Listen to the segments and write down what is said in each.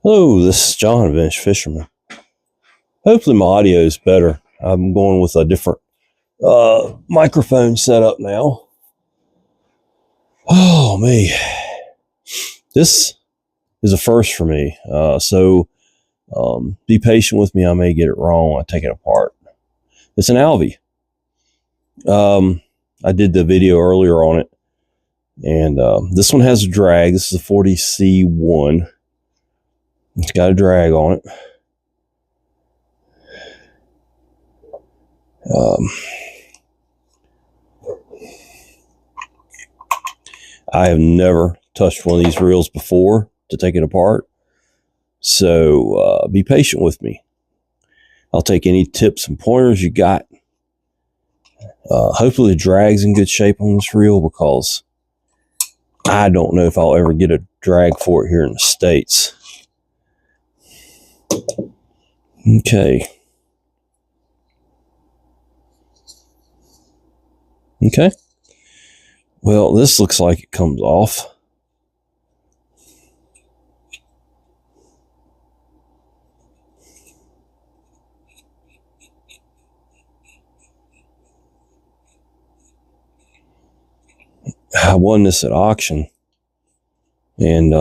Hello, this is John, Adventure Fisherman. Hopefully my audio is better. I'm going with a different microphone setup now. Oh, me. This is a first for me. So be patient with me. I may get it wrong. I take it apart. It's an Alvey. I did the video earlier on it. And this one has a drag. This is a 40C1. It's got a drag on it. I have never touched one of these reels before to take it apart. So be patient with me. I'll take any tips and pointers you got. Hopefully the drag's in good shape on this reel, because I don't know if I'll ever get a drag for it here in the States. Okay. Okay. Well, this looks like it comes off. I won this at auction, and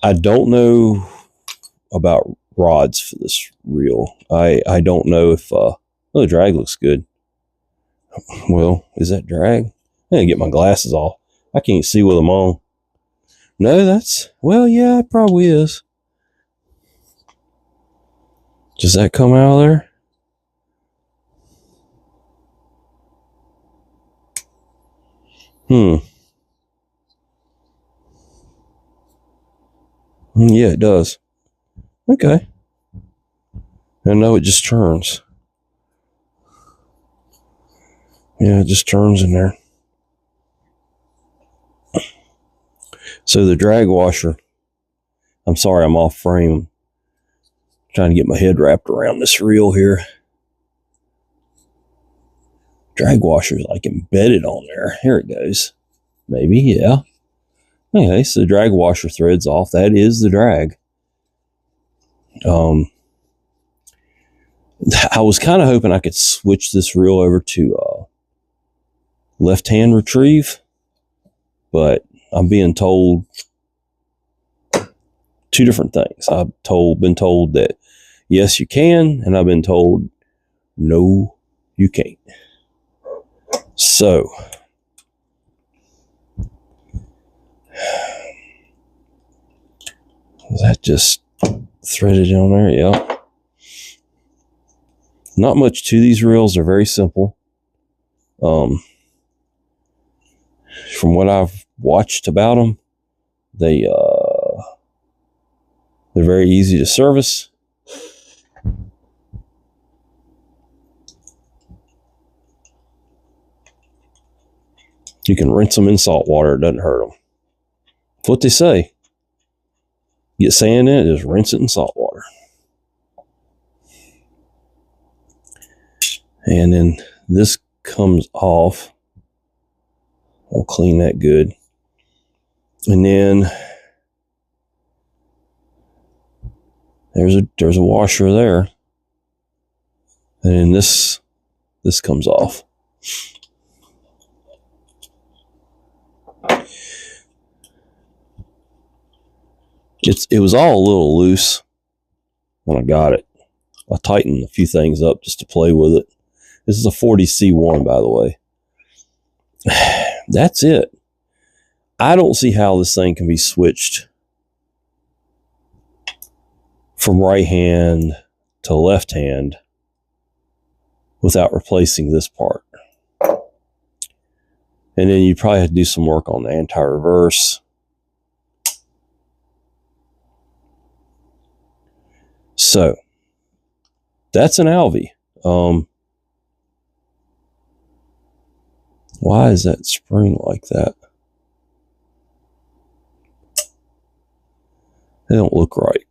I don't know about rods for this reel. I don't know if oh, the drag looks good. Well, is that drag? I gotta get my glasses off. I can't see with them on. No, that's, well, yeah, it probably is. Does that come out of there? Yeah, it does. Okay. And no, it just turns. Yeah, it just turns in there. So the drag washer, I'm sorry, I'm off frame. I'm trying to get my head wrapped around this reel here. Drag washer is like embedded on there. Here it goes. Maybe, yeah. Okay, so the drag washer threads off. That is the drag. I was kind of hoping I could switch this reel over to left-hand retrieve, but I'm being told two different things. I've been told that yes, you can, and I've been told no, you can't. So is that just threaded on there? Yeah. Not much to these reels. They're very simple. From what I've watched about them, they're very easy to service. You can rinse them in salt water. It doesn't hurt them. That's what they say. Get sand in it, just rinse it in salt water. And then this comes off. I'll clean that good. And then there's a washer there. And then this comes off. It was all a little loose when I got it. I tightened a few things up just to play with it. This is a 40C1, by the way. That's it. I don't see how this thing can be switched from right hand to left hand without replacing this part. And then you probably have to do some work on the anti-reverse. So that's an Alvey. Why is that spring like that? They don't look right.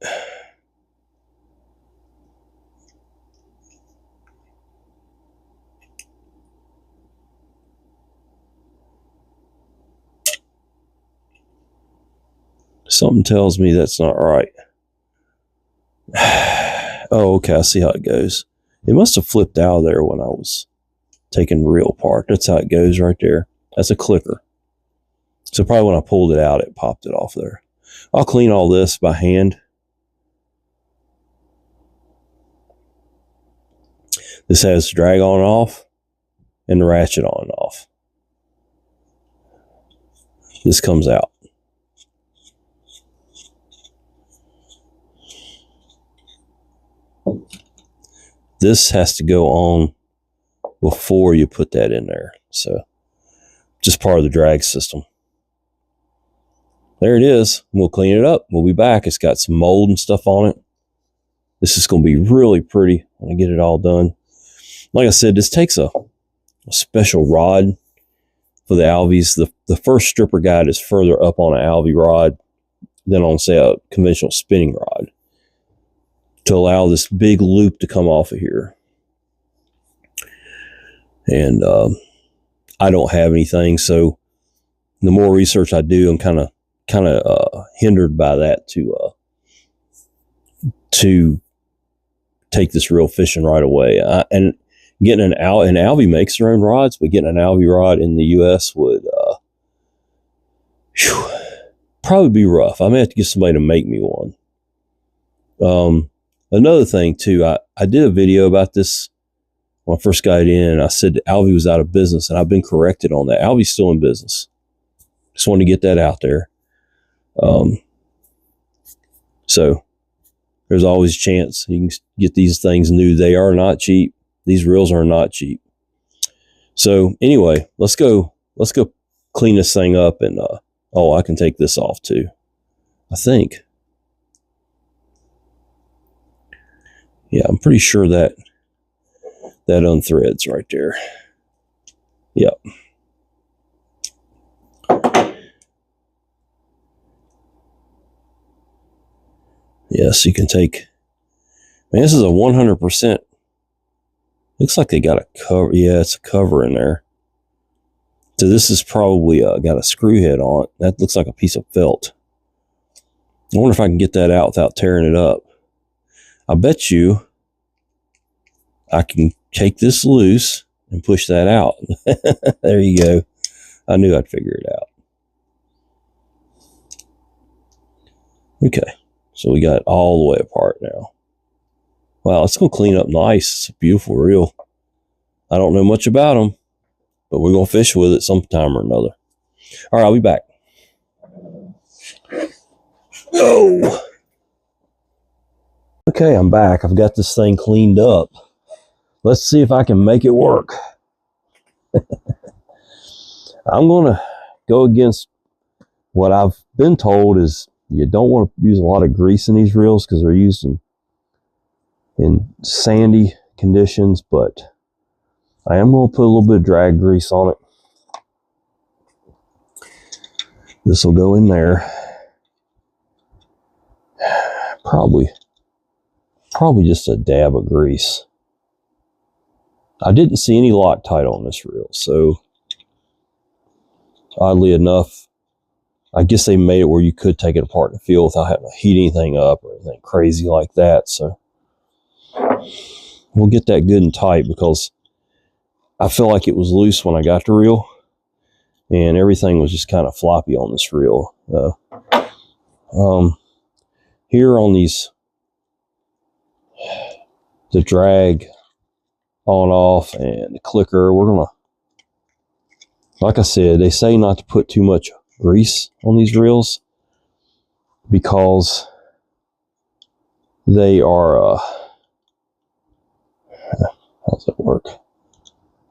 Something tells me that's not right. Oh, okay, I see how it goes. It must have flipped out of there when I was taking the reel apart. That's how it goes right there. That's a clicker. So probably when I pulled it out, it popped it off there. I'll clean all this by hand. This has drag on and off and the ratchet on and off. This comes out. This has to go on before you put that in there. So just part of the drag system. There it is. We'll clean it up. We'll be back. It's got some mold and stuff on it. This is going to be really pretty when I get it all done. Like I said, this takes a special rod for the Alveys. The first stripper guide is further up on an Alvey rod than on, say, a conventional spinning rod to allow this big loop to come off of here. And I don't have anything, so the more research I do, I'm kind of hindered by that to take this reel fishing right away. And getting and Alvey makes their own rods, but getting an Alvey rod in the U.S. would probably be rough. I may have to get somebody to make me one. Another thing too, I did a video about this when I first got in. I said that Alvey was out of business, and I've been corrected on that. Alvey's still in business. Just wanted to get that out there. So there's always a chance you can get these things new. They are not cheap. These reels are not cheap. So anyway, let's go clean this thing up. And oh, I can take this off too, I think. Yeah, I'm pretty sure that unthreads right there. Yep. Yes, you can take, man, this is a 100%. Looks like they got a cover. Yeah, it's a cover in there. So this is probably got a screw head on it. That looks like a piece of felt. I wonder if I can get that out without tearing it up. I bet you I can take this loose and push that out. There you go. I knew I'd figure it out. Okay, so we got it all the way apart now. Wow, it's going to clean up nice. It's a beautiful reel. I don't know much about them, but we're going to fish with it sometime or another. All right, I'll be back. Oh. Okay, I'm back. I've got this thing cleaned up. Let's see if I can make it work. I'm going to go against what I've been told is you don't want to use a lot of grease in these reels because they're used in sandy conditions, but I am going to put a little bit of drag grease on it. This will go in there. Probably just a dab of grease. I didn't see any Loctite on this reel, so oddly enough, I guess they made it where you could take it apart in the field without having to heat anything up or anything crazy like that. So we'll get that good and tight because I feel like it was loose when I got the reel and everything was just kind of floppy on this reel. Here on these, the drag on off and the clicker, we're gonna, like I said, they say not to put too much grease on these reels because they are how does that work?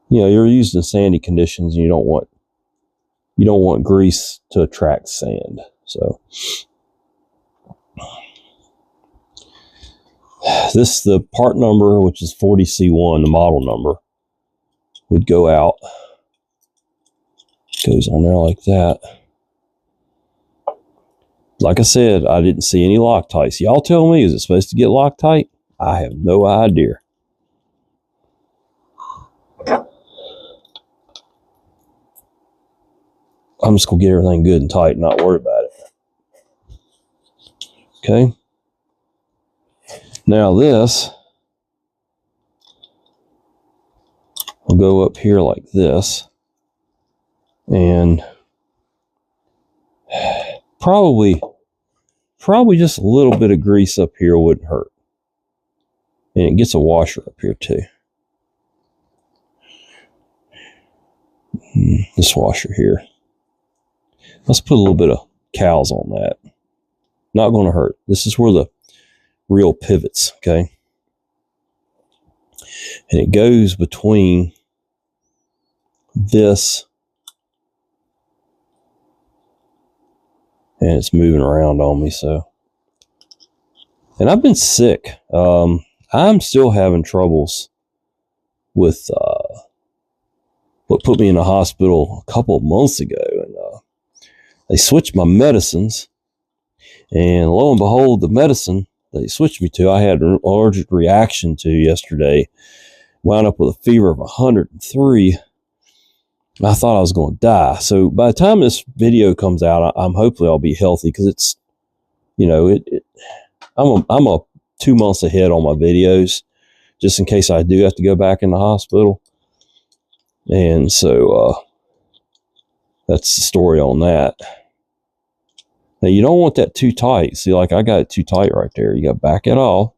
You know, you're used in sandy conditions and you don't want grease to attract sand. So the part number, which is 40C1, the model number, would go out. Goes on there like that. Like I said, I didn't see any Loctite. Y'all tell me, is it supposed to get Loctite? I have no idea. I'm just going to get everything good and tight and not worry about it. Okay. Now this will go up here like this, and probably just a little bit of grease up here wouldn't hurt. And it gets a washer up here too. This washer here. Let's put a little bit of cowls on that. Not going to hurt. This is where the reel pivots, okay? And it goes between this, and it's moving around on me, so. And I've been sick. I'm still having troubles with what put me in the hospital a couple of months ago, and they switched my medicines, and lo and behold, the medicine they switched me to, I had an allergic reaction to yesterday, wound up with a fever of 103. I thought I was going to die. So by the time this video comes out, I'm hopefully I'll be healthy, because it's, you know, I'm a 2 months ahead on my videos, just in case I do have to go back in the hospital. And so that's the story on that. Now you don't want that too tight. See, like I got it too tight right there. You got to back it off.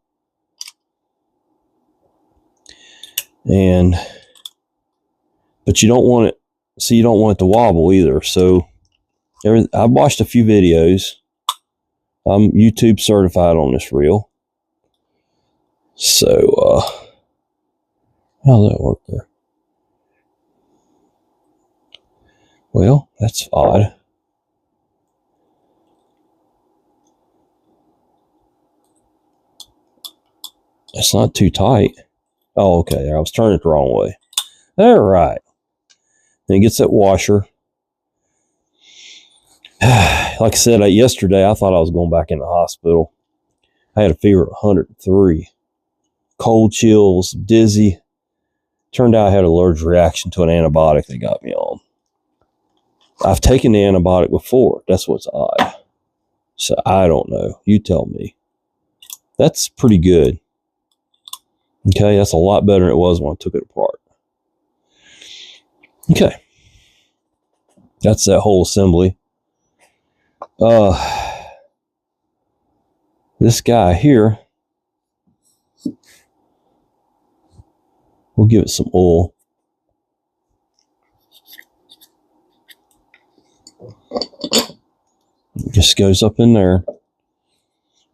But you don't want it, see, you don't want it to wobble either. So I've watched a few videos. I'm YouTube certified on this reel. So, how's that work there? Well, that's odd. It's not too tight. Oh, okay. I was turning it the wrong way. All right. Then it gets that washer. Like I said, yesterday, I thought I was going back in the hospital. I had a fever of 103. Cold chills, dizzy. Turned out I had an allergic reaction to an antibiotic they got me on. I've taken the antibiotic before. That's what's odd. So I don't know. You tell me. That's pretty good. Okay, that's a lot better than it was when I took it apart. Okay. That's that whole assembly. This guy here, we'll give it some oil. It just goes up in there.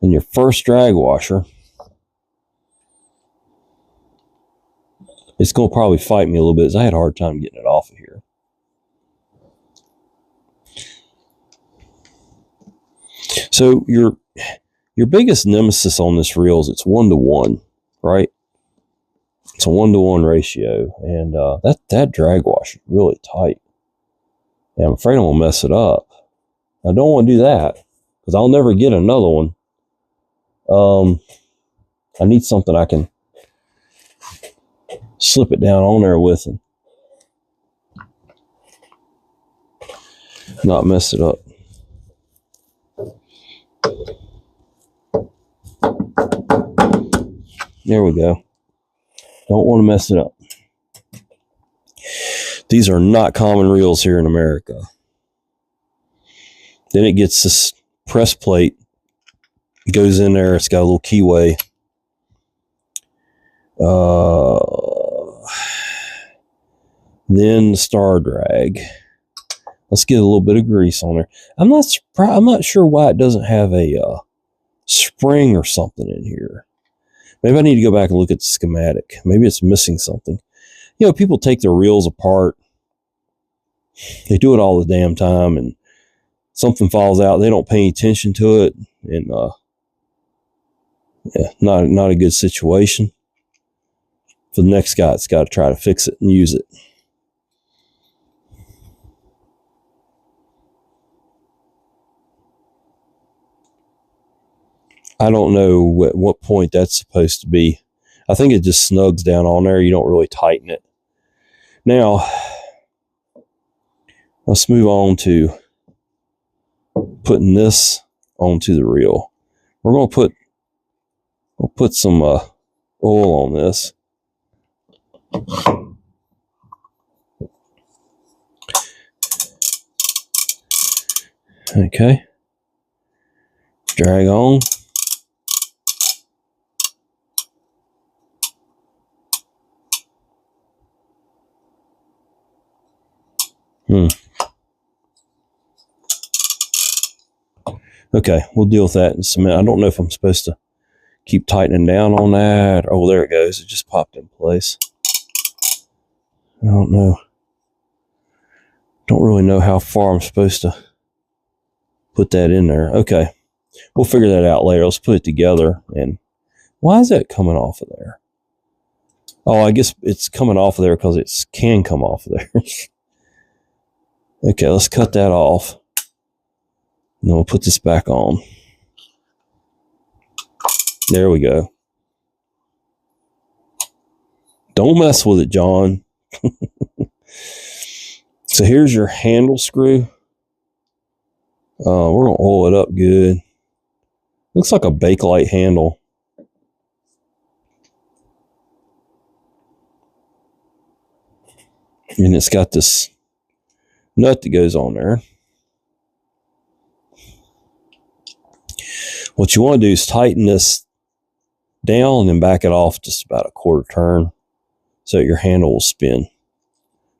And your first drag washer, it's going to probably fight me a little bit, because I had a hard time getting it off of here. So your biggest nemesis on this reel is it's 1-to-1, right? It's a 1-to-1 ratio, and that drag washer is really tight. And I'm afraid I'm gonna mess it up. I don't want to do that, because I'll never get another one. I need something I can slip it down on there with and not mess it up. There we go. Don't want to mess it up. These are not common reels here in America. Then it gets this press plate, goes in there. It's got a little keyway. Then the star drag. Let's get a little bit of grease on there. I'm not sure why it doesn't have a spring or something in here. Maybe I need to go back and look at the schematic. Maybe it's missing something. You know, people take their reels apart. They do it all the damn time, and something falls out. They don't pay any attention to it, and yeah, not a good situation. For the next guy, it's got to try to fix it and use it. I don't know at what point that's supposed to be. I think it just snugs down on there. You don't really tighten it. Now, let's move on to putting this onto the reel. we're going to put some oil on this. Okay. Drag on. Okay, we'll deal with that in just a minute. I don't know if I'm supposed to keep tightening down on that. Oh, there it goes. It just popped in place. I don't know. Don't really know how far I'm supposed to put that in there. Okay, we'll figure that out later. Let's put it together. And why is that coming off of there? Oh, I guess it's coming off of there because it can come off of there. Okay, let's cut that off. And then we'll put this back on. There we go. Don't mess with it, John. So here's your handle screw. We're going to oil it up good. Looks like a Bakelite handle. And it's got this nut that goes on there. What you want to do is tighten this down and then back it off just about a quarter turn so that your handle will spin.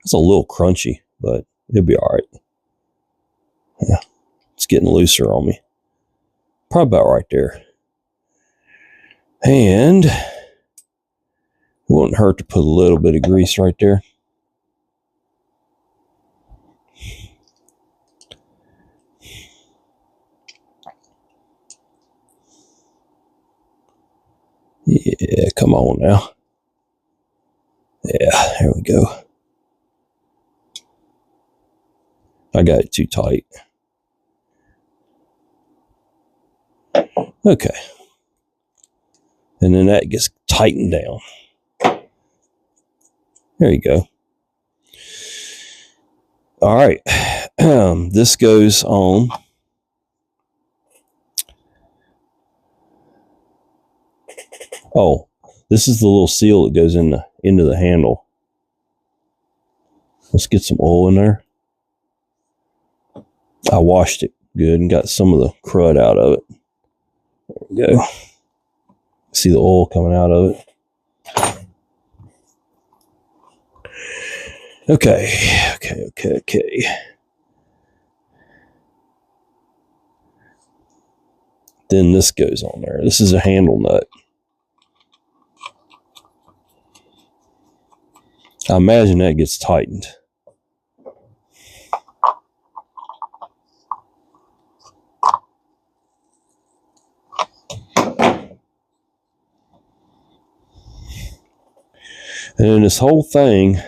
It's a little crunchy, but it'll be all right. Yeah, it's getting looser on me. Probably about right there. And it wouldn't hurt to put a little bit of grease right there. Yeah, come on now. Yeah, there we go. I got it too tight. Okay. And then that gets tightened down. There you go. All right. This goes on. Oh, this is the little seal that goes into the handle. Let's get some oil in there. I washed it good and got some of the crud out of it. There we go. See the oil coming out of it. Okay. Then this goes on there. This is a handle nut. I imagine that gets tightened. And then this whole thing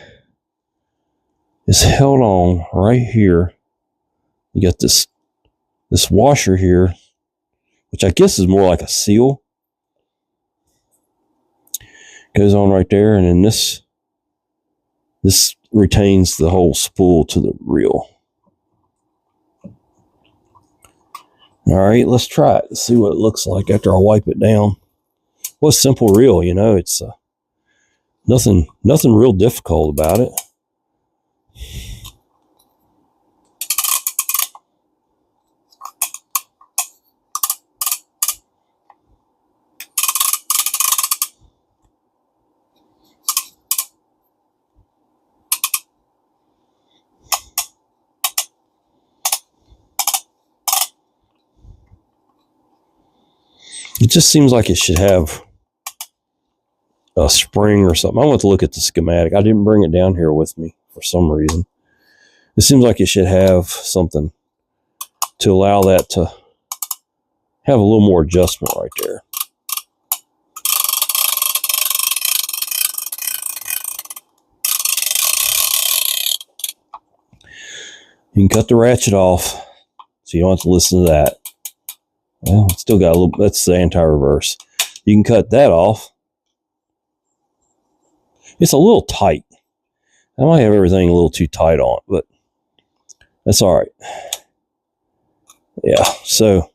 is held on right here. You got this washer here, which I guess is more like a seal. Goes on right there, and then this retains the whole spool to the reel. All right, let's try it. Let's see what it looks like after I wipe it down. Well, a simple reel, you know, it's nothing real difficult about it. It just seems like it should have a spring or something. I want to look at the schematic. I didn't bring it down here with me for some reason. It seems like it should have something to allow that to have a little more adjustment right there. You can cut the ratchet off so you don't have to listen to that. Well, it's still got a little, that's the anti-reverse. You can cut that off. It's a little tight. I might have everything a little too tight on it, but that's all right. Yeah, so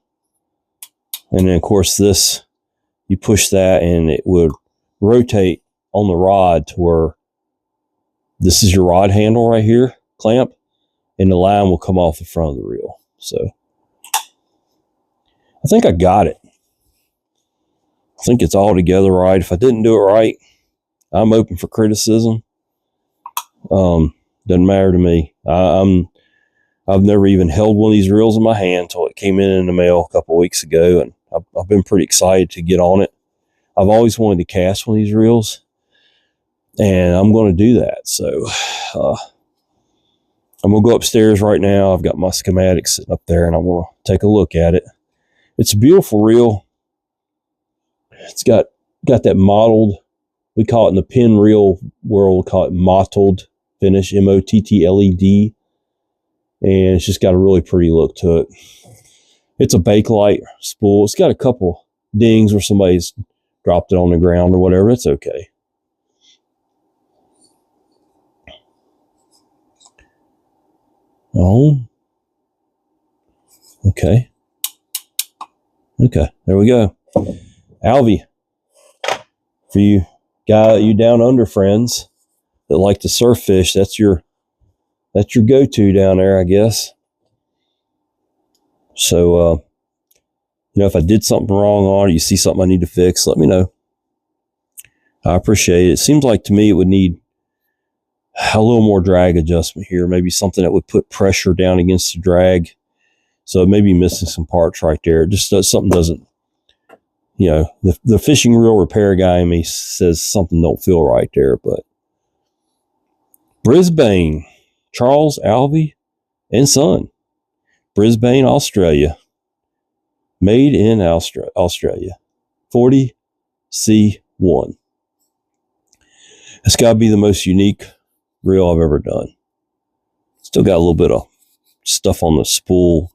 And then of course this, you push that and it would rotate on the rod to where this is your rod handle right here, clamp, and the line will come off the front of the reel. So I think I got it. I think it's all together right. If I didn't do it right, I'm open for criticism. Doesn't matter to me. I've never even held one of these reels in my hand until it came in the mail a couple of weeks ago, and I've been pretty excited to get on it. I've always wanted to cast one of these reels, and I'm going to do that. So I'm going to go upstairs right now. I've got my schematics sitting up there, and I'm going to take a look at it. It's a beautiful reel. It's got that mottled, we call it in the pin reel world, we call it mottled finish, M-O-T-T-L-E-D. And it's just got a really pretty look to it. It's a Bakelite spool. It's got a couple dings where somebody's dropped it on the ground or whatever. It's okay. Oh. Okay. Okay, there we go. Alvey, for you down under friends that like to surf fish, that's your go-to down there, I guess. So, if I did something wrong on it, you see something I need to fix, let me know. I appreciate it. It seems like to me it would need a little more drag adjustment here, maybe something that would put pressure down against the drag. So it may be missing some parts right there. It just something doesn't, the fishing reel repair guy in me says something don't feel right there. But Brisbane, Charles Alvey and Son, Brisbane, Australia, made in Australia, 40C1. It's got to be the most unique reel I've ever done. Still got a little bit of stuff on the spool.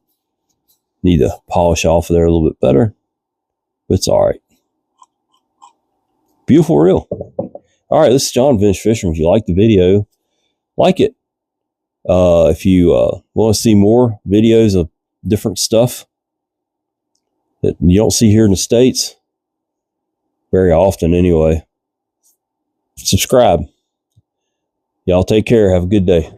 Need to polish off of there a little bit better, but it's all right. Beautiful reel. All right, this is John, Vintage Fisherman. If you like the video, like it. If you want to see more videos of different stuff that you don't see here in the States very often anyway, subscribe. Y'all take care. Have a good day.